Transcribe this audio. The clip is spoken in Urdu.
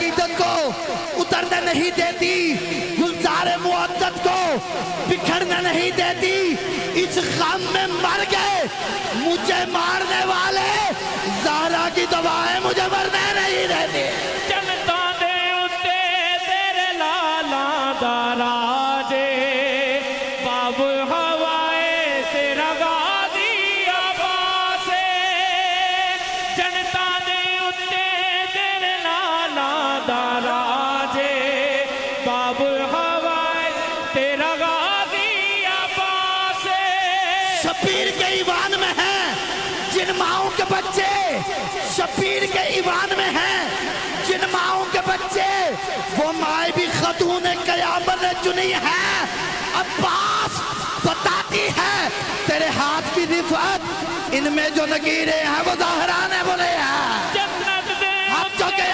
عقیدت کو اترنے نہیں دیتی، گلزار معدت کو بکھرنے نہیں دیتی، اس غم میں مر گئے مجھے مارنے والے، زہرا کی دعائیں مجھے مرنے نہیں دیتی۔ جنتا دے اتے تیرے لالا داراجے، باب ہوائے تیرا غازی عباسے، جنتا دے اتے تیرے لالا داراجے، باب ہوائے تیرا غازی عباسے۔ شبیر کے ایوان میں ہیں جن ماؤں کے بچے، شبیر کے ایوان میں ہیں جن ماؤں کے بچے، وہ مائیں بھی خاتون قیامت نے چنی ہے۔ عباس بتاتی ہے تیرے ہاتھ کی رفعت، ان میں جو نگیرے ہیں وہ زہرا نے بولے ہیں۔ جنت دے ہم جو کہ